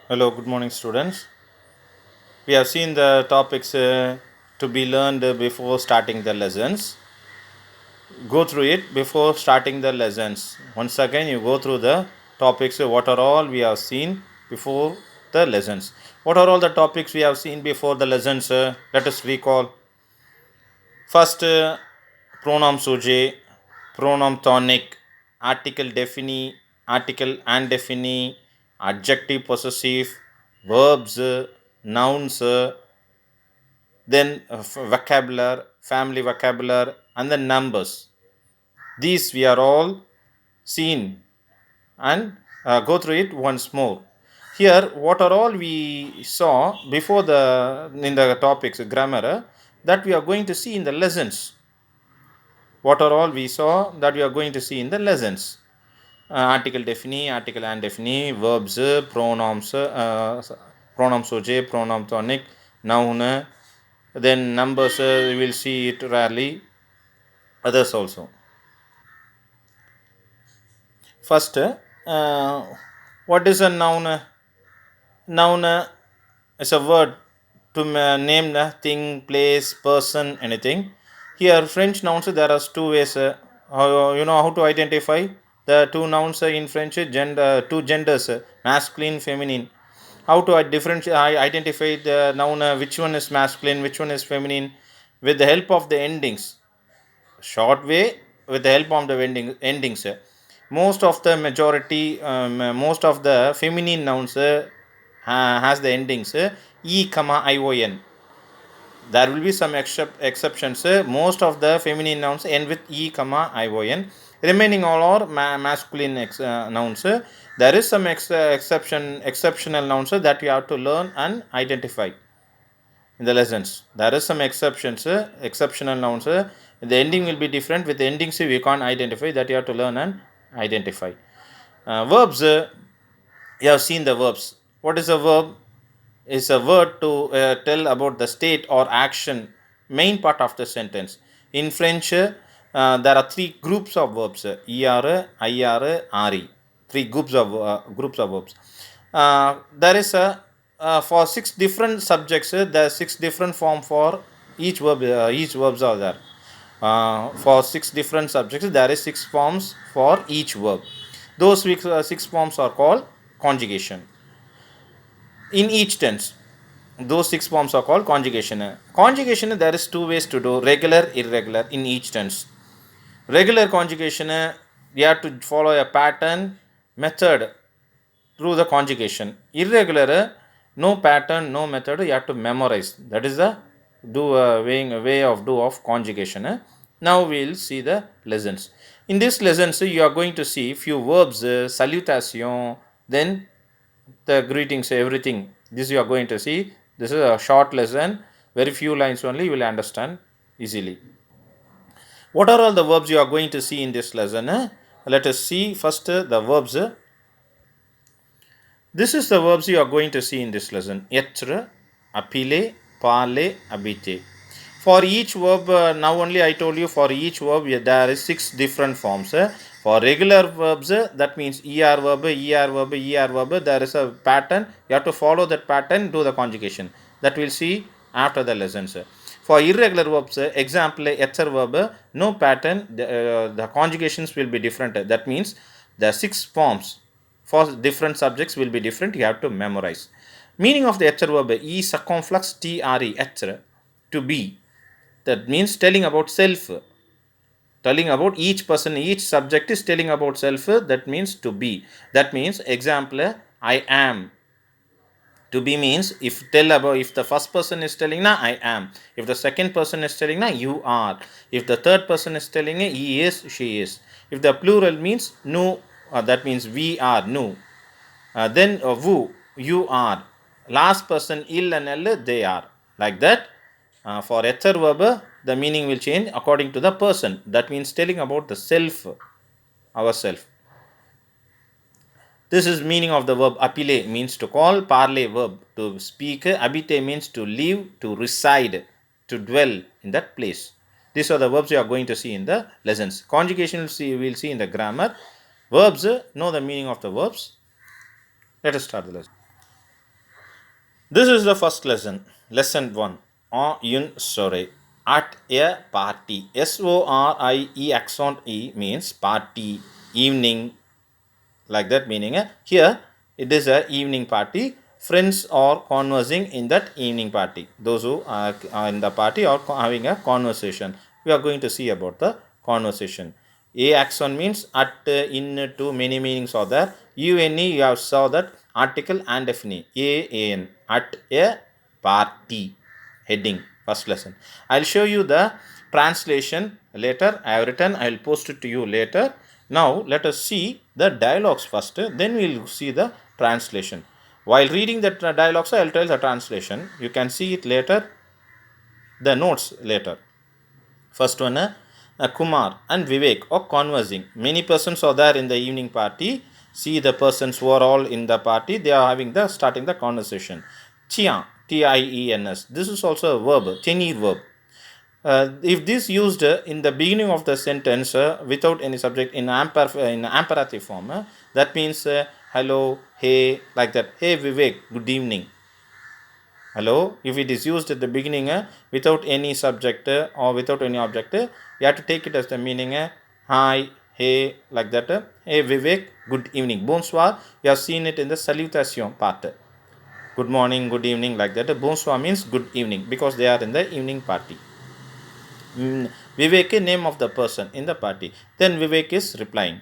Hello, good morning, students. We have seen the topics to be learned before starting the lessons. Go through it before starting the lessons. Once again, you go through the topics, what are all we have seen before the lessons. What are all the topics we have seen before the lessons? Let us recall. First, pronoun sujet, pronoun tonic, article defini, article and defini, adjective possessive, verbs, nouns, then vocabulary, family vocabulary, and the numbers. These we are all seen and go through it once more. Here, what are all we saw before the in the topics grammar that we are going to see in the lessons. What are all we saw that we are going to see in the lessons? Article defini, article and defini, verbs, pronouns, pronoun sujet, pronoun tonic, noun, then numbers, we will see it rarely, others also. First, what is a noun? Noun is a word to name the thing, place, person, anything. Here, French nouns, there are two ways. You know how to identify the two nouns in French, two genders, masculine, feminine. How to differentiate, identify the noun, which one is masculine, which one is feminine, with the help of the endings. Short way, with the help of the endings. Most of the majority, most of the feminine nouns has the endings e comma ion. There will be some exceptions. Most of the feminine nouns end with e comma ion. Remaining all are masculine nouns. There is some exceptional nouns that you have to learn and identify in the lessons. There is some exceptions, exceptional nouns. The ending will be different. With the endings, we can't identify, that you have to learn and identify. Verbs, you have seen the verbs. What is a verb? Is a word to tell about the state or action, main part of the sentence. In French, there are three groups of verbs: er, ir, re. Three groups of verbs. There is a for six different subjects. There are six different form for each verb. Each verbs are there. For six different subjects, there is six forms for each verb. Those six forms are called conjugation. In each tense, those six forms are called conjugation. Conjugation, there is two ways to do: regular, irregular, in each tense. Regular conjugation, you have to follow a pattern, method through the conjugation. Irregular, no pattern, no method, you have to memorize. That is the way of do of conjugation. Now we will see the lessons. In this lessons, you are going to see few verbs, salutation, then the greetings, everything. This you are going to see. This is a short lesson, very few lines only, you will understand easily. What are all the verbs you are going to see in this lesson? Let us see first the verbs. This is the verbs you are going to see in this lesson: etre, appeler, parler, habiter. For each verb, now only I told you, for each verb there is six different forms. For regular verbs, that means er verb, there is a pattern. You have to follow that pattern, do the conjugation. That we'll see after the lessons. For irregular verbs, example, etre verb, no pattern, the conjugations will be different. That means the six forms for different subjects will be different. You have to memorize. Meaning of the etre verb: e circumflux tre, etre, to be. That means telling about self, telling about each person, each subject is telling about self. That means to be. That means example, I am. To be means, if tell about, if the first person is telling na I am, if the second person is telling na you are, if the third person is telling he is, she is. If the plural means no, that means we are, no. Then who, you are. Last person il and l, they are. Like that. For ether verb, the meaning will change according to the person. That means telling about the self, ourself. This is meaning of the verb appeler, means to call, parler verb to speak, habiter means to live, to reside, to dwell in that place. These are the verbs you are going to see in the lessons. Conjugation we'll see in the grammar. Verbs, know the meaning of the verbs. Let us start the lesson. This is the first lesson. Lesson 1. On une soirée. At a party. SORIE accent E means party, evening, like that meaning. Here it is a evening party. Friends are conversing in that evening party. Those who are in the party are having a conversation. We are going to see about the conversation. A accent means at, in, to, many meanings are there. UNE, you have saw that article and definite. AAN, at a party. Heading, first lesson. I'll show you the translation later. I have written, I will post it to you later. Now let us see the dialogues first, then we will see the translation. While reading the dialogues, I will tell the translation. You can see it later, the notes later. First one, Kumar and Vivek are conversing. Many persons are there in the evening party. See the persons who are all in the party. They are having the starting the conversation. Tiens, TIENS. This is also a verb, tenir verb. If this used in the beginning of the sentence without any subject in imperative form, that means hello, hey, like that. Hey Vivek, good evening. Hello. If it is used at the beginning without any subject or without any object, you have to take it as the meaning hi, hey, like that. Hey Vivek, good evening. Bonsoir. You have seen it in the salutation part. Good morning, good evening, like that. Bonsoir means good evening because they are in the evening party. Vivek, name of the person in the party. Then Vivek is replying.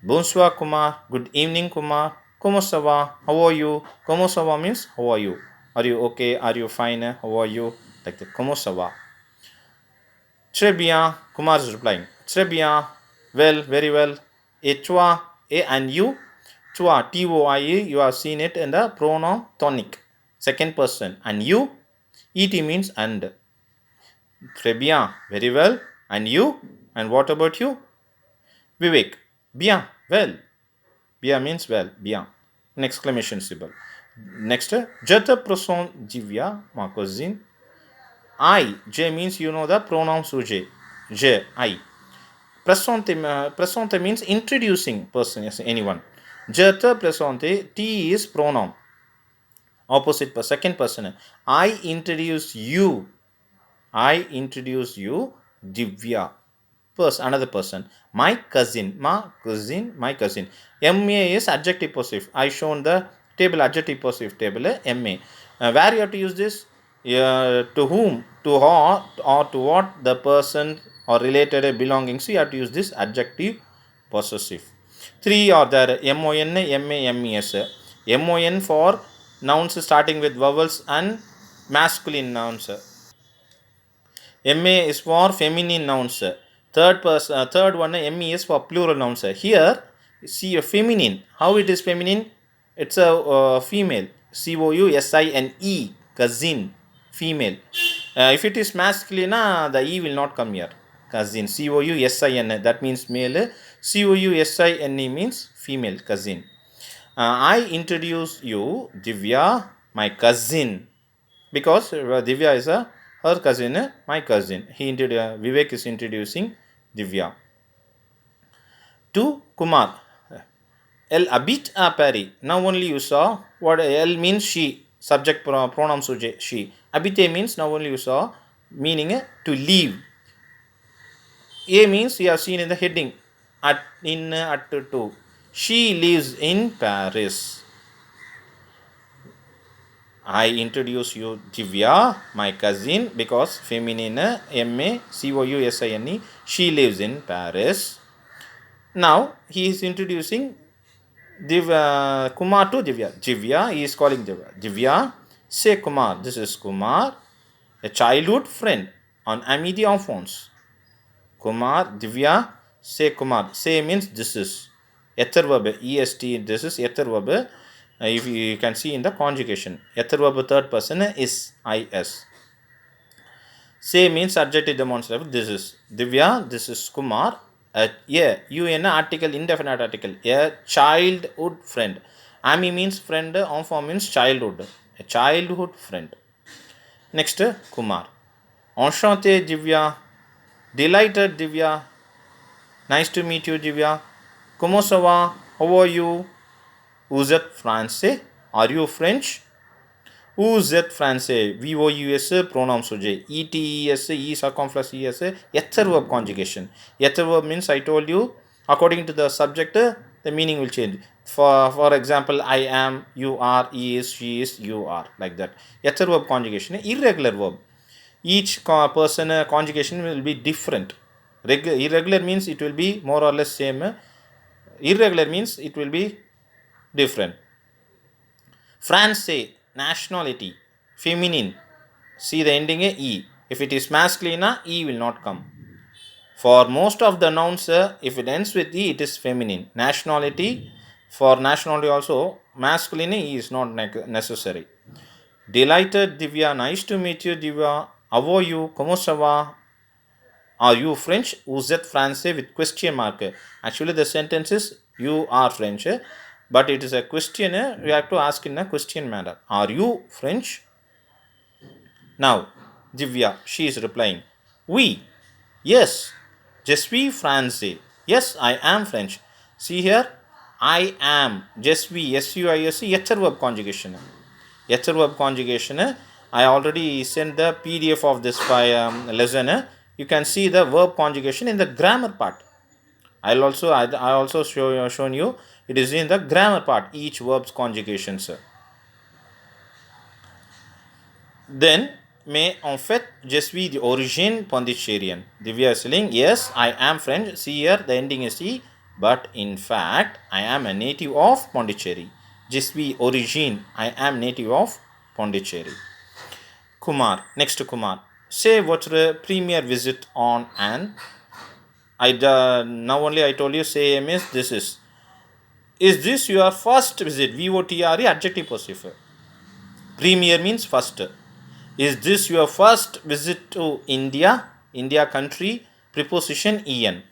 Bonsoir Kumar, good evening Kumar. Como ça va? How are you? Como ça va means how are you? Are you okay? Are you fine? How are you? Like that. Como ça va? Très bien. Kumar is replying. Très bien. Well, very well. Et toi? And you? Toi, T-O-I-E, you have seen it in the pronoun tonic. Second person. And you? Et means and. Très bien. Very well. And you? And what about you? Vivek. Bien. Well. Bien means well. Bien. An exclamation symbol. Next. Je te présente Divya, ma cousine. I. J means you know the pronoun sujet. Je. I. Présente means introducing person, yes, anyone. Je te présente. T is pronoun. Opposite second person. I introduce you. I introduce you, Divya. Another person. My cousin. My cousin. My cousin. MA is adjective possessive. I shown the table adjective possessive table. MA. Where you have to use this? To whom, to how, or to what the person or related belongings. You have to use this adjective possessive. Three are there. MON, MA, MES. MON for nouns starting with vowels and masculine nouns. MA is for feminine nouns. Third one, ME is for plural nouns. Here, see a feminine. How it is feminine? It's a female. COUSINE, cousin, female. If it is masculine, the E will not come here. Cousin, COUSIN, that means male. COUSINE means female, cousin. I introduce you, Divya, my cousin, because Divya is her cousin, my cousin. Vivek is introducing Divya. To Kumar. Elle habite à Paris. Now only you saw what elle means she. Subject pronoun sujet she. Habite means now only you saw meaning to leave. A means you have seen in the heading at to. She lives in Paris. I introduce you Divya, my cousin, because feminine MACOUSINE. She lives in Paris. Now he is introducing Kumar to Divya. Divya, he is calling Divya. Divya, say Kumar. This is Kumar, a childhood friend on ami d'enfance. Kumar, Divya, say Kumar. Say means this is. Ether verb, EST, this is ether verb. If you can see in the conjugation, ether verb third person is IS. Say means adjective demonstrative. This is Divya, this is Kumar. UN article, indefinite article. A childhood friend. Ami means friend, enfant means childhood. A childhood friend. Next, Kumar. Enchanté Divya. Delighted Divya. Nice to meet you Divya. Comment ça va? How are you? Vous êtes français? Are you French? Vous êtes français. VOUS pronoun sujet. ETES, E circumflex ES, ether verb conjugation. Ether verb means I told you, according to the subject, the meaning will change. For example, I am, you are, he is, she is, you are, like that. Ether verb conjugation, irregular verb. Each person conjugation will be different. Irregular means it will be more or less same. Irregular means it will be different. Français, nationality, feminine. See the ending E. If it is masculine, E will not come. For most of the nouns, if it ends with E, it is feminine. Nationality, for nationality also, masculine E is not necessary. Delighted, Divya. Nice to meet you, Divya. How are you? Comment ça va? Are you French? Vous êtes français with question mark. Actually, the sentence is you are French, but it is a question. We have to ask in a question manner. Are you French? Now, Divya, she is replying. Oui. Yes. Je suis français. Yes, I am French. See here, I am. Je suis. SUIS. Ether verb conjugation. Ether verb conjugation. I already sent the PDF of this lesson. You can see the verb conjugation in the grammar part. I also shown you it is in the grammar part, each verb's conjugations. Then, mais en fait, je suis d'origine pondichérienne. Divya is saying, yes, I am French. See here, the ending is E. But in fact, I am a native of Pondicherry. Je suis origine. I am native of Pondicherry. Kumar. Next to Kumar. Say votre premier visit on an. Now only I told you say is this is. Is this your first visit? VOTRE adjective possessive. Premier means first. Is this your first visit to India? India country. Preposition en.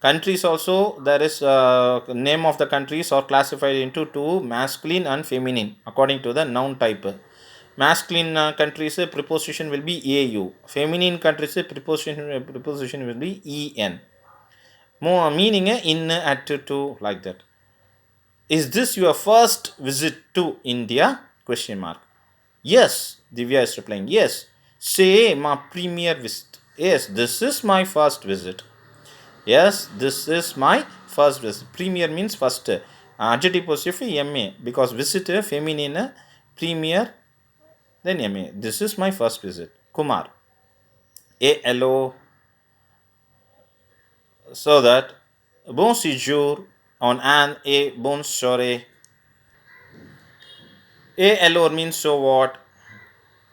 Countries also there is name of the countries are classified into two, masculine and feminine according to the noun type. Masculine countries preposition will be au. Feminine countries preposition will be en. More meaning in, at, to, like that. Is this your first visit to India? Question mark. Yes, Divya is replying. Yes. Say my premier visit. Yes, this is my first visit. Yes, this is my first visit. Premier means first. Adjective possessive MA because visit feminine, premier, then MA. This is my first visit. Kumar. Hello. So that bon séjour on an bon soirée. Hello means so what?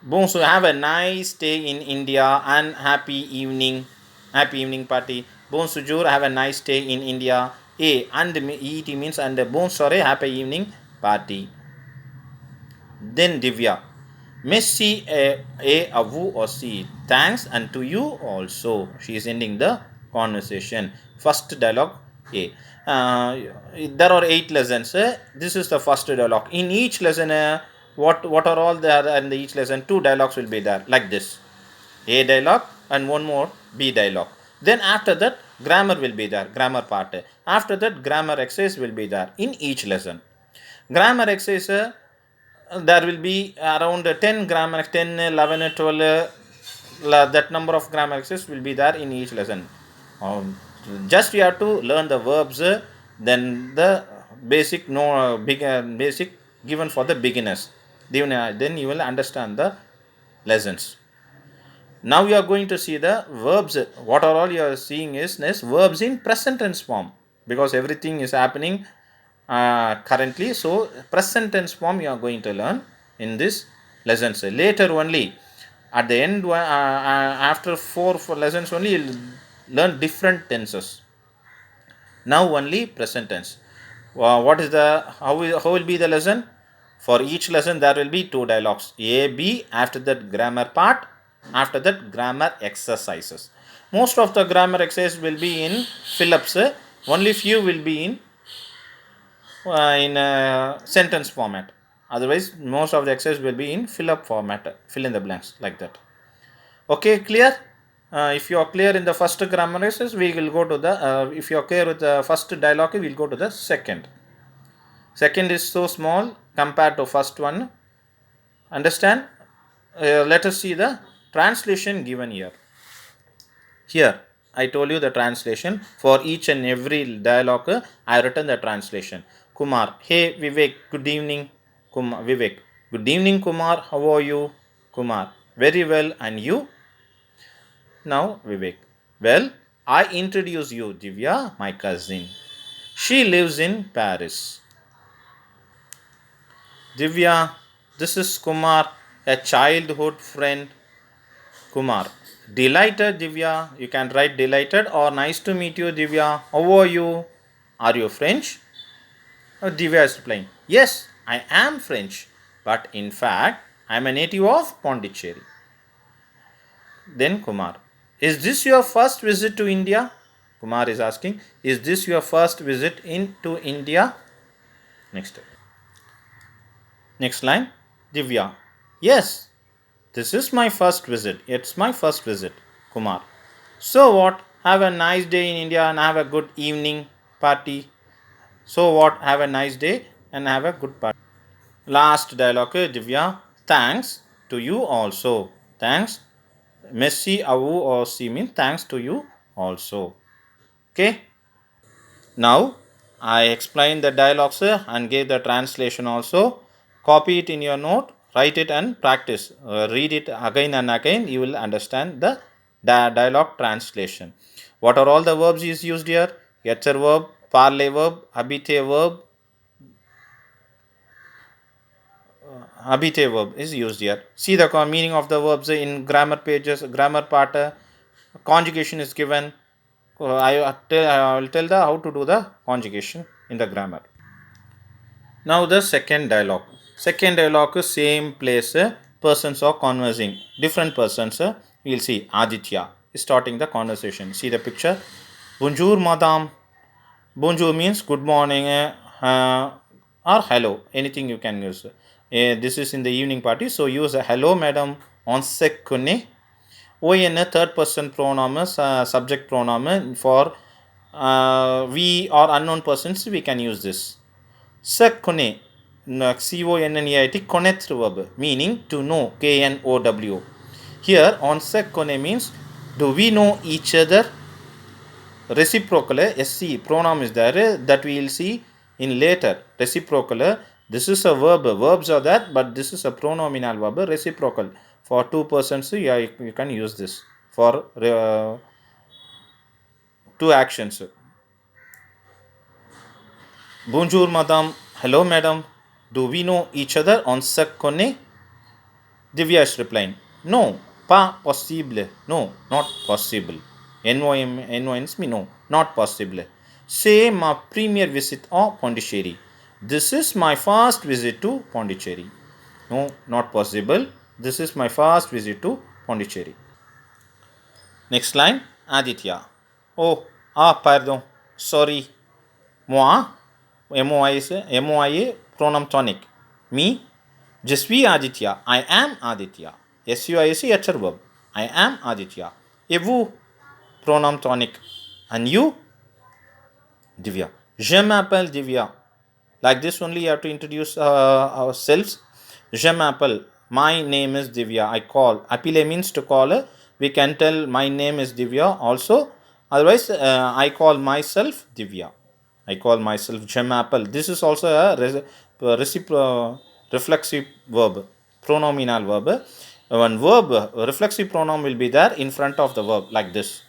Bon, so have a nice day in India and happy evening party. Bon sujur, have a nice day in India. And ET means and bon sorry, happy evening party. Then Divya. Messi a vous aussi. Thanks and to you also. She is ending the conversation. First dialogue A. There are 8 lessons. This is the first dialogue. In each lesson, what are all there in each lesson? 2 dialogues will be there like this. A dialogue and one more B dialogue. Then after that, grammar will be there, grammar part. After that, grammar exercise will be there in each lesson. Grammar exercise, there will be around 10 grammar, 10, 11, 12, that number of grammar exercises will be there in each lesson. Just you have to learn the verbs, then the basic basic given for the beginners. Then you will understand the lessons. Now you are going to see the verbs. What are all you are seeing is verbs in present tense form because everything is happening currently. So present tense form you are going to learn in this lessons. Later only at the end after 4 lessons only you will learn different tenses. Now only present tense. What is the how will be the lesson? For each lesson there will be 2 dialogues. A, B, after that grammar part, after that grammar exercises. Most of the grammar exercises will be in fill-ups. Only few will be in sentence format. Otherwise, most of the exercises will be in fill-up format. Fill in the blanks like that. Okay, clear? If you are clear in the first grammar exercise, we will go to the. If you are clear with the first dialogue, we will go to the second. Second is so small compared to first one. Understand? Let us see the translation given here. Here, I told you the translation. For each and every dialogue, I have written the translation. Kumar, hey Vivek, good evening. Kumar, Vivek, good evening, Kumar. How are you? Kumar, very well. And you? Now, Vivek, well, I introduce you, Divya, my cousin. She lives in Paris. Divya, this is Kumar, a childhood friend. Kumar, delighted, Divya. You can write delighted or nice to meet you, Divya. How are you? Are you French? Divya is replying, yes, I am French, but in fact, I am a native of Pondicherry. Then Kumar, is this your first visit to India? Kumar is asking, is this your first visit into India? Next. Next line, Divya, yes, this is my first visit. It's my first visit. Kumar, so what? Have a nice day in India and have a good evening party. So what? Have a nice day and have a good party. Last dialogue, Divya. Thanks to you also. Thanks. Messi, avu or si mean thanks to you also. Okay. Now I explained the dialogues and gave the translation also. Copy it in your note, write it and practice. Read it again and again. You will understand the dialogue translation. What are all the verbs is used here? Yetzer verb, parley verb, habite verb, habite verb is used here. See the meaning of the verbs in grammar pages, grammar part. Conjugation is given. I will tell the how to do the conjugation in the grammar. Now the second dialogue. Second dialogue is same place. Persons are conversing. Different persons. We will see Aditya is starting the conversation. See the picture. Bonjour, madame. Bonjour means good morning or hello. Anything you can use. This is in the evening party. So use a hello, madam. On se connaît. ON third person pronoun, subject pronoun for we or unknown persons. We can use this. Se connaît, CONNEIT, connaître verb, meaning to know, KNOW. Here, on se connaît means, do we know each other? Reciprocal, SC, pronoun is there, that we will see in later. Reciprocal, this is a verb, verbs are that, but this is a pronominal verb, reciprocal. For two persons, you can use this for two actions. Bonjour, madame. Hello, madam. Do we know each other? On se connaît? Divya is replying, no, pas possible. No, not possible. NONs me no, not possible. C'est ma première visite à Pondicherry. This is my first visit to Pondicherry. No, not possible. This is my first visit to Pondicherry. Next line, Aditya. Oh, pardon. Sorry. Moi, MOIA, pronoun tonic. Me, je suis Aditya. I am Aditya. SUIC, verb. I am Aditya. Et vous, pronoun tonic. And you, Divya. Je m'appelle Divya. Like this only you have to introduce ourselves. Je m'appelle. My name is Divya. I call. Appeler means to call. We can tell my name is Divya also. Otherwise, I call myself Divya. I call myself Je m'appelle. This is also a reflexive verb, pronominal verb. One verb, reflexive pronoun will be there in front of the verb like this.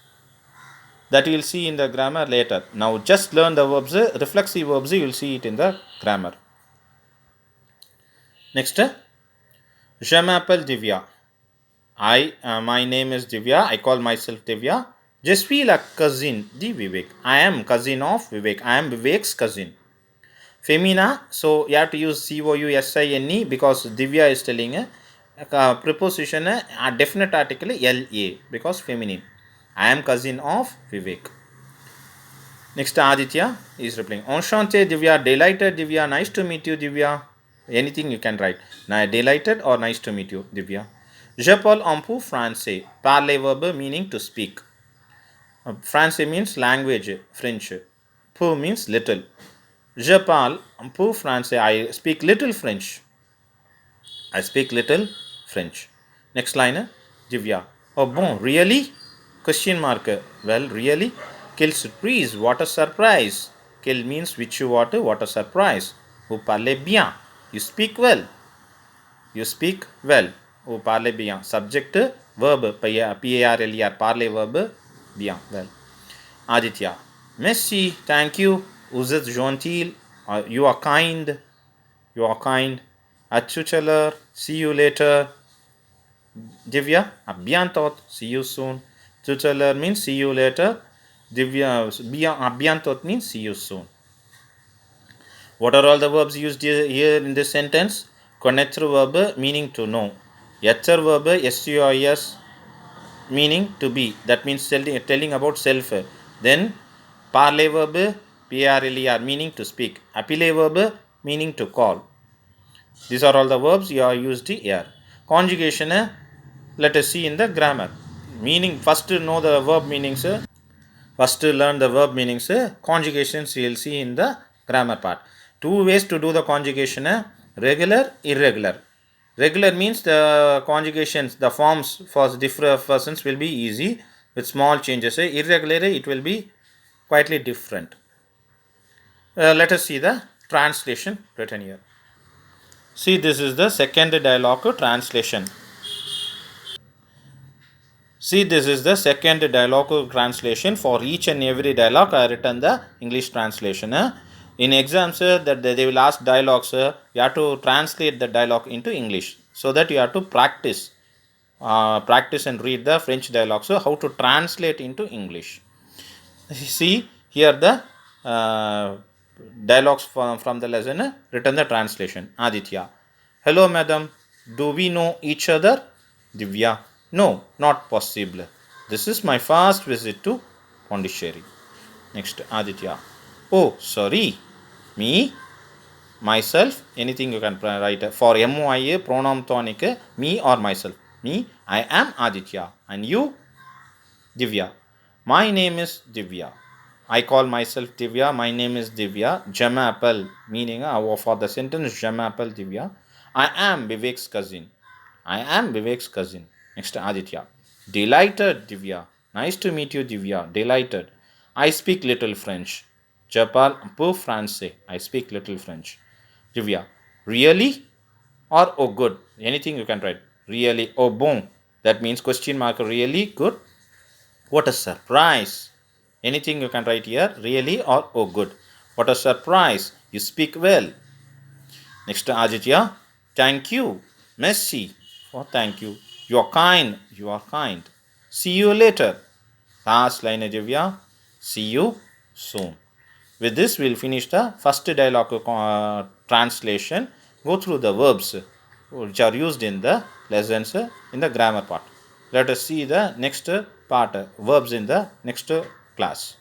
That you will see in the grammar later. Now just learn the verbs, reflexive verbs, you will see it in the grammar. Next, Je m'appelle Divya. My name is Divya. I call myself Divya. Je suis la cousin de Vivek. I am cousin of Vivek. I am Vivek's cousin. Femina, so you have to use COUSINE because Divya is telling a preposition, a definite article LA because feminine. I am cousin of Vivek. Next, Aditya is replying. Enchanté Divya, delighted Divya, nice to meet you Divya. Anything you can write. Now, delighted or nice to meet you Divya. Je parle un peu français. Parler verb meaning to speak. Français means language, French. Peu means little. Je parle un peu français. I speak little French. I speak little French. Next line, Divya. Oh, bon, really? Question mark. Well, really? Quelle surprise, what a surprise. Quelle means which you what a surprise. Vous parlez bien. You speak well. You speak well. Vous parlez bien. Subject, verb, P-A-R-L-E-R, parler verb, bien, well. Aditya. Merci, thank you. Vous êtes gentil. You are kind. You are kind. Achuchalar. See you later. Divya. À bientôt. See you soon. Tutelar means see you later. Divya. À bientôt means see you soon. What are all the verbs used here in this sentence? Connaître verb meaning to know. Être verb S-U-I-S meaning to be. That means telling about self. Then parler verb P-R-L-E-R meaning to speak. Appeler verb meaning to call. These are all the verbs you are used here. Conjugation, let us see in the grammar. Meaning, first to know the verb meanings. First to learn the verb meanings. Conjugations you will see in the grammar part. Two ways to do the conjugation. Regular, irregular. Regular means the conjugations, the forms for different persons will be easy with small changes. Irregular, it will be quietly different. Let us see the translation written here. See, this is the second dialogue translation. See, this is the second dialogue translation. For each and every dialogue, I written the English translation. In exams, that they will ask dialogues. You have to translate the dialogue into English, so that you have to practice and read the French dialogues. So, how to translate into English. See here the dialogues from the lesson, written the translation. Aditya. Hello, madam. Do we know each other? Divya. No, not possible. This is my first visit to Pondicherry. Next, Aditya. Oh, sorry. Me? Myself? Anything you can write. For MOIA, pronoun tonic, me or myself. Me, I am Aditya. And you? Divya. My name is Divya. I call myself Divya. My name is Divya. Jamapal, meaning for the sentence Jamapal Divya. I am Vivek's cousin. I am Vivek's cousin. Next, Aditya. Delighted, Divya. Nice to meet you, Divya. Delighted. I speak little French. Je parle un peu français. I speak little French. Divya. Really? Or oh good? Anything you can write. Really? Oh bon. That means question mark. Really? Good? What a surprise! Anything you can write here, really or oh good. What a surprise! You speak well. Next, Aditya. Thank you. Merci. Oh, thank you. You are kind. You are kind. See you later. Last line, Divya. See you soon. With this, we'll finish the first dialogue translation. Go through the verbs which are used in the lessons in the grammar part. Let us see the next part, verbs in the next class.